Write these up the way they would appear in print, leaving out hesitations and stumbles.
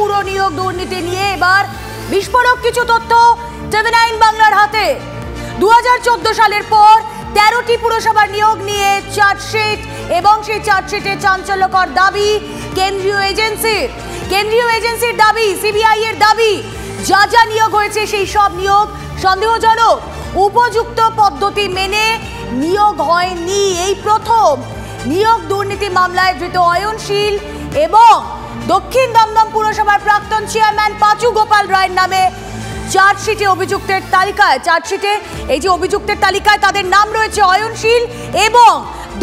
পুরো নিয়োগ দুর্নীতি নিয়ে এবার বিস্ফোরক কিছু তথ্য টিভি9 বাংলার হাতে। 2014 সালের পর 13টি পুরসভার নিয়োগ নিয়ে চার্জশিট এবং সেই চার্জশিটে চাঞ্চল্যকর দাবি কেন্দ্রীয় এজেন্সির দাবি, সিবিআই এর দাবি, যা নিয়োগ হয়েছে সেই সব নিয়োগ সন্দেহজনক, উপযুক্ত পদ্ধতি মেনে নিয়োগ হয়নি। এই প্রথম নিয়োগ দুর্নীতি মামলায় ধৃত অয়নশীল এবং দক্ষিণ দমদম পুরসভার প্রাক্তন চেয়ারম্যান পাঁচু গোপাল রায়ের নামে চার্জশিটে অভিযুক্তের তালিকায়, এই যে অভিযুক্তের তালিকায় তাদের নাম রয়েছে অয়নশীল এবং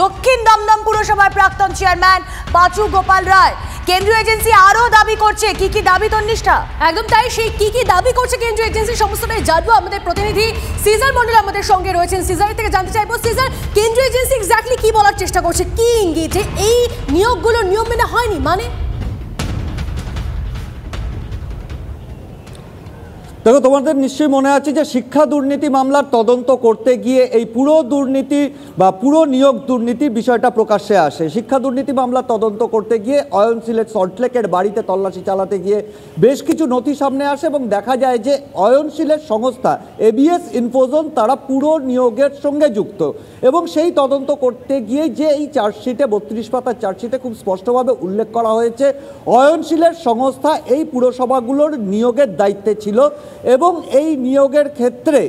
দক্ষিণ দমদম পুরসভার প্রাক্তন চেয়ারম্যান পাঁচু গোপাল রায়। কেন্দ্রীয় এজেন্সি আরো দাবি করছে, কি দাবি তন্নিষ্ঠা? একদম তাই, সেই কি দাবি করছে কেন্দ্রীয় এজেন্সি সমস্তটাই জানবো। আমাদের প্রতিনিধি সিজার মন্ডল আমাদের সঙ্গে রয়েছেন, সিজার থেকে জানতে চাইবো, সিজার কেন্দ্রীয় এজেন্সি এক্স্যাক্টলি কি বলার চেষ্টা করছে, কি ইঙ্গিত যে এই নিয়োগগুলো নিয়ম মেনে হয়নি, মানে? দেখো, তোমাদের নিশ্চয়ই মনে আছে যে শিক্ষা দুর্নীতি মামলার তদন্ত করতে গিয়ে এই পুরো দুর্নীতি বা পুরো নিয়োগ দুর্নীতির বিষয়টা প্রকাশ্যে আসে। শিক্ষা দুর্নীতি মামলার তদন্ত করতে গিয়ে অয়নশীলের সল্টলেকের বাড়িতে তল্লাশি চালাতে গিয়ে বেশ কিছু নথি সামনে আসে এবং দেখা যায় যে অয়নশীলের সংস্থা এবিএস ইনফোজোন তারা পুরো নিয়োগের সঙ্গে যুক্ত। এবং সেই তদন্ত করতে গিয়ে যে এই চার্জশিটে 32 পাতার চার্জশিটে খুব স্পষ্টভাবে উল্লেখ করা হয়েছে অয়নশীলের সংস্থা এই পুরসভাগুলোর নিয়োগের দায়িত্বে ছিল এবং এই নিয়োগের ক্ষেত্রে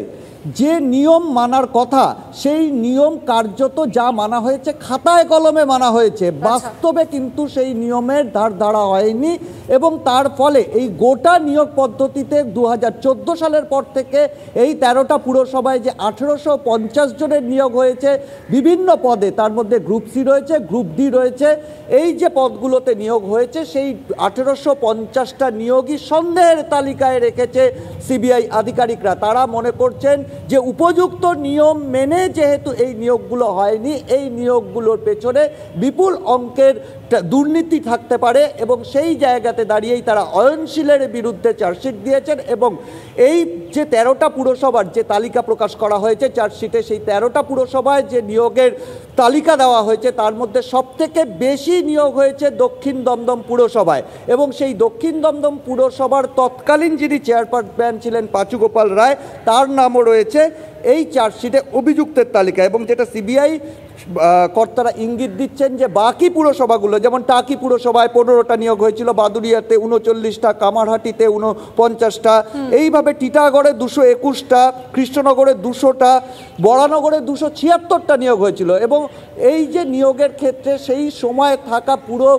যে নিয়ম মানার কথা সেই নিয়ম কার্যত যা মানা হয়েছে খাতায় কলমে মানা হয়েছে, বাস্তবে কিন্তু সেই নিয়মের ধার ধারা হয়নি। এবং তার ফলে এই গোটা নিয়োগ পদ্ধতিতে 2014 সালের পর থেকে এই 13টা পুরসভায় যে 1850 জনের নিয়োগ হয়েছে বিভিন্ন পদে, তার মধ্যে গ্রুপ সি রয়েছে, গ্রুপ ডি রয়েছে, এই যে পদগুলোতে নিয়োগ হয়েছে সেই 1850টা নিয়োগই সন্দেহের তালিকায় রেখেছে সিবিআই আধিকারিকরা। তারা মনে করছেন যে উপযুক্ত নিয়ম মেনে যেহেতু এই নিয়োগগুলো হয়নি, এই নিয়োগগুলোর পেছনে বিপুল অঙ্কের দুর্নীতি থাকতে পারে এবং সেই জায়গাতে দাঁড়িয়েই তারা অয়নশীলের বিরুদ্ধে চার্জশিট দিয়েছেন। এবং এই যে 13টা পুরসভার যে তালিকা প্রকাশ করা হয়েছে চার্জশিটে, সেই 13টা পুরসভায় যে নিয়োগের তালিকা দেওয়া হয়েছে তার মধ্যে সবথেকে বেশি নিয়োগ হয়েছে দক্ষিণ দমদম পুরসভায়। এবং সেই দক্ষিণ দমদম পুরসভার তৎকালীন যিনি চেয়ারম্যান ছিলেন পাঁচু গোপাল রায়, তার নামও রয়েছে এই চার্জশিটে অভিযুক্তের তালিকা। এবং যেটা সিবিআই কর্তারা ইঙ্গিত দিচ্ছেন যে বাকি পুরসভাগুলো, যেমন টাকি পুরসভায় 15টা নিয়োগ হয়েছিল, বাদুড়িয়াতে 39টা, কামারহাটিতে 49টা, এইভাবে টিটাগড়ে 221টা, কৃষ্ণনগরে 200টা, বরানগরে 276টা নিয়োগ হয়েছিল। এবং এই যে নিয়োগের ক্ষেত্রে সেই সময় থাকা পুরো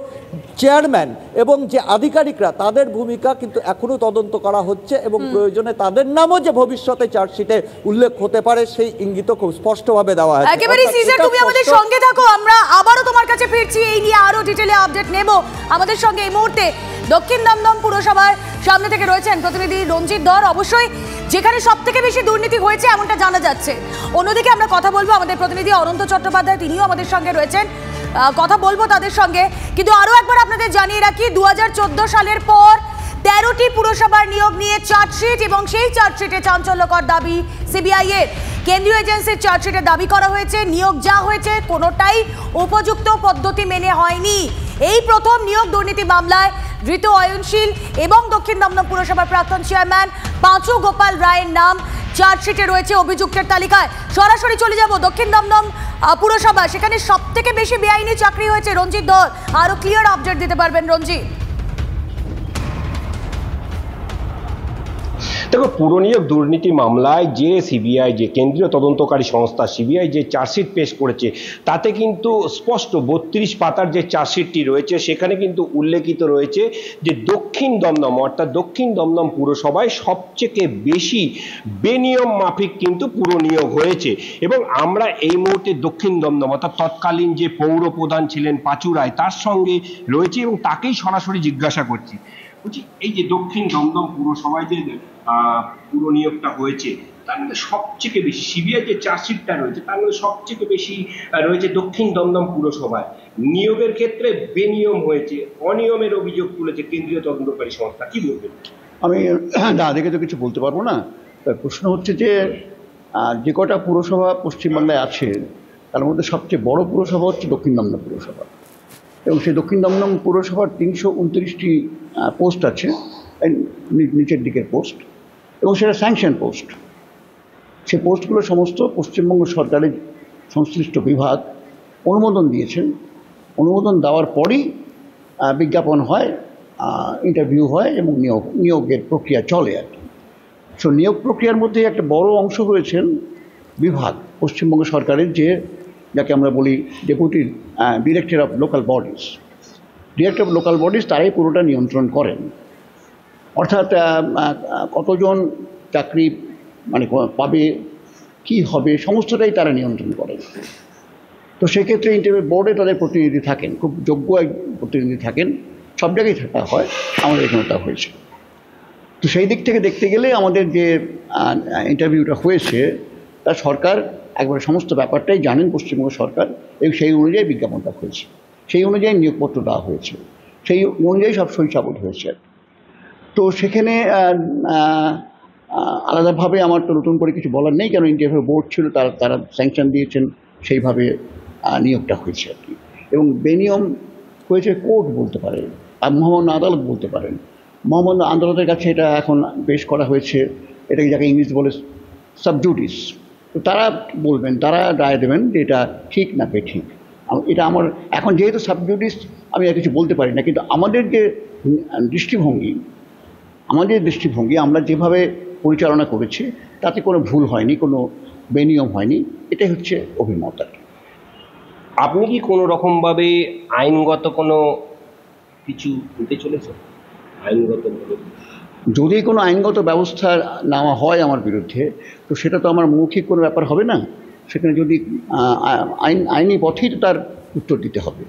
চেয়ারম্যান এবং যে আধিকারিকরা তাদের ভূমিকা কিন্তু এখনো তদন্ত করা হচ্ছে এবং প্রয়োজনে তাদের নামও যে ভবিষ্যতে চার্জশিটে উল্লেখ হতে পারে সেই ইঙ্গিত খুব স্পষ্টভাবে দেওয়া হয়েছে। একেবারে সিজার, তুমি আমাদের সঙ্গে থাকো, আমরা আবারও তোমার কাছে ফিরছি, এই নিয়ে আরো ডিটেইলে আপডেট নেব। আমাদের সঙ্গে এই মুহূর্তে দক্ষিণ দমদম পুরসভার সামনে থেকে রয়েছেন প্রতিনিধি রঞ্জিত ধর। অবশ্যই যেখানে সবথেকে বেশি দুর্নীতি হয়েছে এমনটা জানা যাচ্ছে। অন্যদিকে আমরা কথা বলবো আমাদের প্রতিনিধি অনন্ত চট্টোপাধ্যায়, তিনিও আমাদের সঙ্গে রয়েছেন, কথা বলবো তাদের সঙ্গে। কিন্তু আরো একবার আপনাদের জানিয়ে রাখি, 2014 সালের পর 13টি পুরসভার নিয়োগ নিয়ে চার্জশিট এবং সেই চার্জশিটে চাঞ্চল্যকর দাবি সিবিআই এর। কেন্দ্রীয় এজেন্সির চার্জশিটে দাবি করা হয়েছে নিয়োগ যা হয়েছে কোনোটাই উপযুক্ত পদ্ধতি মেনে হয়নি। এই প্রথম নিয়োগ দুর্নীতি মামলায় ধৃত অয়নশীল এবং দক্ষিণ দমদম পুরসভার প্রাক্তন চেয়ারম্যান পাঁচু গোপাল রায়ের নাম চার্জশিটে রয়েছে অভিযুক্তের তালিকায়। সরাসরি চলে যাব দক্ষিণ দমদম পুরসভা, সেখানে সবথেকে বেশি বেআইনি চাকরি হয়েছে। রঞ্জিত ধর আরো ক্লিয়ার আপডেট দিতে পারবেন রঞ্জিত? দেখো, পুরনিয়োগ দুর্নীতি মামলায় যে সিবিআই, যে কেন্দ্রীয় তদন্তকারী সংস্থা সিবিআই যে চার্জশিট পেশ করেছে তাতে কিন্তু স্পষ্ট 32 পাতার যে চার্জশিটটি রয়েছে সেখানে কিন্তু উল্লেখিত রয়েছে যে দক্ষিণ দমদম অর্থাৎ দক্ষিণ দমদম পুরসভায় সবচেয়ে বেশি বেনিয়ম মাফিক কিন্তু পুরনিয়োগ হয়েছে। এবং আমরা এই মুহূর্তে দক্ষিণ দমদম অর্থাৎ তৎকালীন যে পৌর প্রধান ছিলেন পাঁচু রায় তার সঙ্গে রয়েছে এবং তাকেই সরাসরি জিজ্ঞাসা করছি, বলছি এই যে দক্ষিণ দমদম পুরসভায় যে পুরো নিয়োগটা হয়েছে তার মধ্যে সবচেয়ে বেশি সিবিআই যে চার্জশিটটা রয়েছে তার মধ্যে সবচেয়ে বেশি রয়েছে দক্ষিণ দমদম পুরসভায় নিয়োগের ক্ষেত্রে বেনিয়ম হয়েছে, অনিয়মের অভিযোগ তুলেছে কেন্দ্রীয় তদন্তকারী সংস্থা। কি বলবেন? আমি না দেখে তো কিছু বলতে পারবো না। প্রশ্ন হচ্ছে যে কটা পুরসভা পশ্চিমবাংলায় আছে তার মধ্যে সবচেয়ে বড় পুরসভা হচ্ছে দক্ষিণ দমদম পুরসভা এবং সেই দক্ষিণ দমদম পৌরসভার 329টি পোস্ট আছে, নিচের দিকের পোস্ট, এবং সেটা স্যাংশন পোস্ট। সেই পোস্টগুলো সমস্ত পশ্চিমবঙ্গ সরকারের সংশ্লিষ্ট বিভাগ অনুমোদন দিয়েছেন। অনুমোদন দেওয়ার পরই বিজ্ঞাপন হয়, ইন্টারভিউ হয় এবং নিয়োগের প্রক্রিয়া চলে আর কি। সো নিয়োগ প্রক্রিয়ার মধ্যে একটা বড় অংশ হয়েছেন বিভাগ, পশ্চিমবঙ্গ সরকারের যাকে আমরা বলি deputy director of local bodies. Director of local bodies তারাই পুরোটা নিয়ন্ত্রণ করেন, অর্থাৎ কতজন চাকরি মানে পাবে, কি হবে, সমস্তটাই তারা নিয়ন্ত্রণ করেন। তো সেক্ষেত্রে ইন্টারভিউ বোর্ডে তাদের প্রতিনিধি থাকেন, খুব যোগ্য এক প্রতিনিধি থাকেন, সব জায়গায় থাকা হয়, আমাদের এখানে তা হয়েছে। তো সেই দিক থেকে দেখতে গেলে আমাদের যে ইন্টারভিউটা হয়েছে তা সরকার একবারে সমস্ত ব্যাপারটাই জানেন পশ্চিমবঙ্গ সরকার, এবং সেই অনুযায়ী বিজ্ঞাপনটা হয়েছে, সেই অনুযায়ী নিয়োগপত্র দেওয়া হয়েছে, সেই অনুযায়ী সব সই-সাবুত হয়েছে। তো সেখানে আলাদাভাবে আমার তো নতুন করে কিছু বলার নেই, কারণ ইন্টারভিউ বোর্ড ছিল, তারা স্যাংশন দিয়েছেন, সেইভাবে নিয়োগটা হয়েছে আর কি। এবং বেনিয়ম হয়েছে কোর্ট বলতে পারেন, আর মহামান্য আদালত বলতে পারেন। মহামান্য আদালতের কাছে এটা এখন পেশ করা হয়েছে, এটাকে যাকে ইংলিশ বলে সাবজুডিস। তো তারা বলবেন, তারা রায় দেবেন যে এটা ঠিক না বেঠিক। এটা আমার এখন যেহেতু সাবজুডিস আমি আর কিছু বলতে পারি না, কিন্তু আমাদের যে দৃষ্টিভঙ্গি, আমরা যেভাবে পরিচালনা করেছি তাতে কোনো ভুল হয়নি, কোনো বেনিয়ম হয়নি, এটাই হচ্ছে অভিমত আর কি। আপনি কি কোনো রকমভাবে আইনগত কোনো কিছু নিতে চলেছেন? আইনগতভাবে যদি কোনো আইনগত ব্যবস্থা নেওয়া হয় আমার বিরুদ্ধে, তো সেটা তো আমার মৌখিক কোনো ব্যাপার হবে না, সেখানে যদি আইনি পথেই তো তার উত্তর দিতে হবে।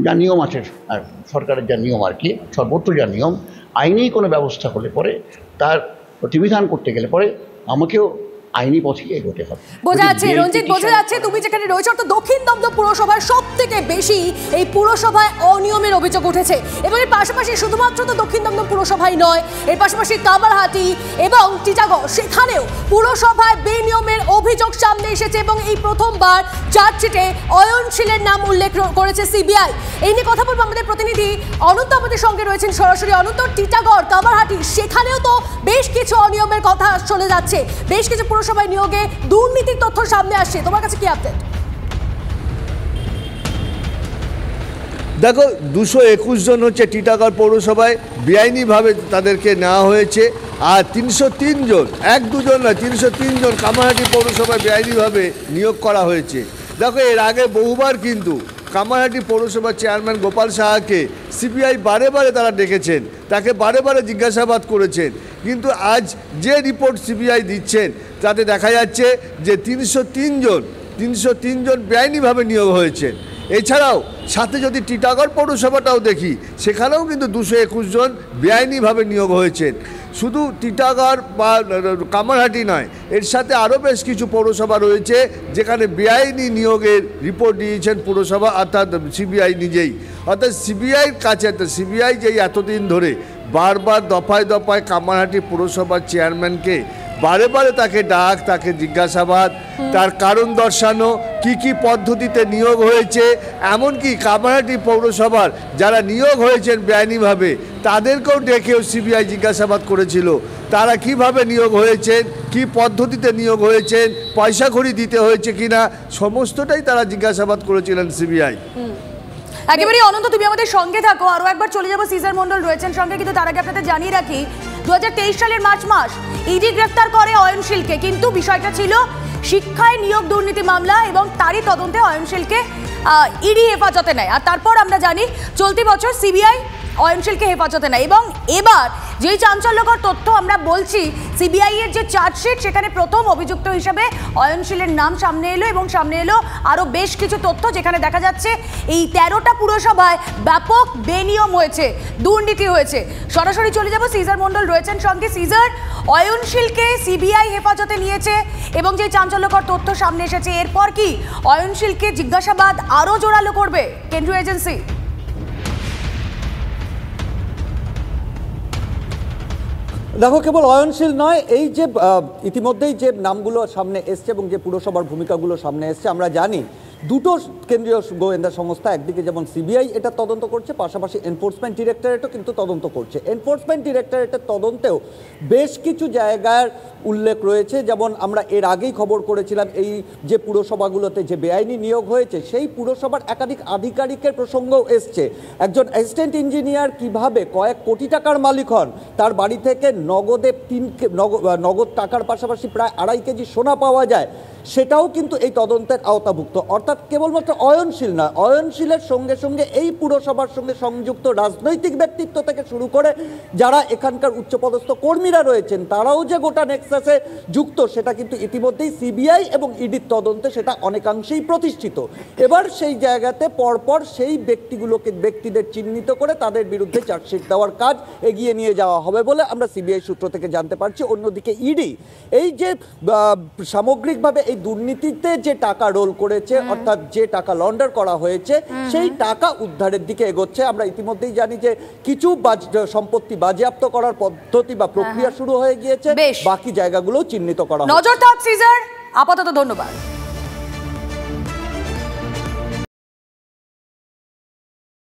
যা নিয়ম আছে আর সরকারের যা নিয়ম আর কি, সর্বত্র যা নিয়ম, আইনেই কোনো ব্যবস্থা হলে পরে তার প্রতিবিধান করতে গেলে পরে আমাকেও আইনি পথেই এগোতে হবে। বোঝা যাচ্ছে রঞ্জিত, বোঝা যাচ্ছে তুমি যেখানে রয়েছে তো দক্ষিণ দমদম পুরসভার সব থেকে বেশি এই পুরসভায় অনিয়মের অভিযোগ উঠেছে, এবং এর পাশাপাশি শুধুমাত্র তো দক্ষিণ দমদম পুরসভায় নয়, এর পাশাপাশি কামারহাটি এবং টিটাগড় সেখানেও পুরসভায় বেনিয়মের অভিযোগ সামনে এসেছে, এবং এই প্রথমবার চার্জশিটে অয়নশীলের নাম উল্লেখ করেছে সিবিআই। এই নিয়ে কথা বলবো আমাদের প্রতিনিধি অনন্ত আমাদের সঙ্গে রয়েছেন সরাসরি। অনন্ত, টিটাগড় কামারহাটি সেখানেও তো বেশ কিছু অনিয়মের কথা চলে যাচ্ছে, বেশ কিছু পুরসভায় নিয়োগে দুর্নীতির তথ্য সামনে আসছে, তোমার কাছে কি আপডেট? দেখো, 221 জন হচ্ছে টিটাগড় পৌরসভায় বেআইনিভাবে তাদেরকে নেওয়া হয়েছে, আর 303 জন, 1-2 জন নয়, 303 জন কামারহাটি পৌরসভায় বেআইনিভাবে নিয়োগ করা হয়েছে। দেখো, এর আগে বহুবার কিন্তু কামারহাটি পৌরসভার চেয়ারম্যান গোপাল সাহাকে সিবিআই বারে বারে তারা ডেকেছেন, তাকে বারে বারে জিজ্ঞাসাবাদ করেছেন, কিন্তু আজ যে রিপোর্ট সিবিআই দিচ্ছেন তাতে দেখা যাচ্ছে যে 303 জন বেআইনিভাবে নিয়োগ হয়েছেন। এছাড়াও সাথে যদি টিটাগড় পৌরসভাটাও দেখি, সেখানেও কিন্তু 221 জন বেআইনিভাবে নিয়োগ হয়েছেন। শুধু টিটাগড় বা কামারহাটি নয়, এর সাথে আরও বেশ কিছু পৌরসভা রয়েছে যেখানে বেআইনি নিয়োগের রিপোর্ট দিয়েছেন পুরসভা, অর্থাৎ সিবিআই নিজেই। অর্থাৎ সিবিআইয়ের কাছে, সিবিআই যেই এতদিন ধরে বারবার দফায় দফায় কামারহাটি পুরসভার চেয়ারম্যানকে বারে বারে তাকে জিজ্ঞাসাবাদ, তার কারণ দর্শানো, কি পদ্ধতিতে নিয়োগ হয়েছে, এমনকি কামারহাটি পৌরসভার যারা নিয়োগ হয়েছেন বেআইনিভাবে তাদেরকেও ডেকেও সিবিআই জিজ্ঞাসাবাদ করেছিল, তারা কিভাবে নিয়োগ হয়েছেন, কি পদ্ধতিতে নিয়োগ হয়েছেন, পয়সা খড়ি দিতে হয়েছে কিনা, সমস্তটাই তারা জিজ্ঞাসাবাদ করেছিলেন সিবিআই। একেবারে অনন্ত, তুমি আমাদের সঙ্গে থাকো, আরো একবার চলে যাবো, সিজার মন্ডল রয়েছেন সঙ্গে, কিন্তু তার আগে আপনাদের জানিয়ে রাখি 2023 সালের মার্চ মাস ইডি গ্রেফতার করে অয়নশীলকে, কিন্তু বিষয়টা ছিল শিক্ষায় নিয়োগ দুর্নীতি মামলা, এবং তারই তদন্তে অয়নশীলকে ইডি হেফাজতে নেয়। আর তারপর আমরা জানি চলতি বছর সিবিআই অয়নশীলকে হেফাজতে নেয়, এবং এবার যেই চাঞ্চল্যকর তথ্য আমরা বলছি, সিবিআই এর যে চার্জশিট সেখানে প্রথম অভিযুক্ত হিসেবে অয়নশীলের নাম সামনে এলো, এবং সামনে এলো আরও বেশ কিছু তথ্য যেখানে দেখা যাচ্ছে এই 13টা পুরসভায় ব্যাপক বেনিয়ম হয়েছে, দুর্নীতি হয়েছে। সরাসরি চলে যাব, সিজার মন্ডল রয়েছেন সঙ্গে। সিজার, অয়নশীলকে সিবিআই হেফাজতে নিয়েছে এবং যে চাঞ্চল্যকর তথ্য সামনে এসেছে, এরপর কি অয়নশীলকে জিজ্ঞাসাবাদ আরও জোরালো করবে কেন্দ্রীয় এজেন্সি? দেখো, কেবল অয়নশীল নয়, এই যে ইতিমধ্যেই যে নামগুলো সামনে এসছে এবং যে পুরসভার ভূমিকাগুলো সামনে এসছে, আমরা জানি দুটো কেন্দ্রীয় গোয়েন্দা সংস্থা, একদিকে যেমন সিবিআই এটা তদন্ত করছে, পাশাপাশি এনফোর্সমেন্ট ডিরেক্টরেটও কিন্তু তদন্ত করছে। এনফোর্সমেন্ট ডিরেক্টরেটের তদন্তেও বেশ কিছু জায়গার উল্লেখ রয়েছে, যেমন আমরা এর আগেই খবর করেছিলাম এই যে পুরসভাগুলোতে যে বেআইনি নিয়োগ হয়েছে সেই পুরসভার একাধিক আধিকারিকের প্রসঙ্গও এসছে। একজন অ্যাসিস্ট্যান্ট ইঞ্জিনিয়ার কিভাবে কয়েক কোটি টাকার মালিক হন, তার বাড়ি থেকে নগদে নগদ টাকার পাশাপাশি প্রায় 2.5 কেজি সোনা পাওয়া যায়, সেটাও কিন্তু এই তদন্তের আওতাভুক্ত। অর্থাৎ কেবলমাত্র অয়নশীল নয়, অয়নশীলের সঙ্গে সঙ্গে এই পুরসভার সঙ্গে সংযুক্ত রাজনৈতিক ব্যক্তিত্ব থেকে শুরু করে যারা এখানকার উচ্চপদস্থ কর্মীরা রয়েছেন তারাও যে গোটা নেক্সাসে যুক্ত, সেটা কিন্তু ইতিমধ্যেই সিবিআই এবং ইডির তদন্তে সেটা অনেকাংশেই প্রতিষ্ঠিত। এবার সেই জায়গাতে পরপর সেই ব্যক্তিদের চিহ্নিত করে তাদের বিরুদ্ধে চার্জশিট দেওয়ার কাজ এগিয়ে নিয়ে যাওয়া হবে বলে আমরা সিবিআই সূত্র থেকে জানতে পারছি। অন্যদিকে ইডি এই যে সামগ্রিকভাবে এই দুর্নীতিতে যে টাকা রোল করেছে, অর্থাৎ যে টাকা লন্ডার করা হয়েছে, সেই টাকা উদ্ধারের দিকে এগোচ্ছে। আমরা ইতিমধ্যেই জানি যে কিছু সম্পত্তি বাজেয়াপ্ত করার পদ্ধতি বা প্রক্রিয়া শুরু হয়ে গিয়েছে, বাকি জায়গাগুলো চিহ্নিত করা হবে। নজর থাক সিজার, আপাতত ধন্যবাদ।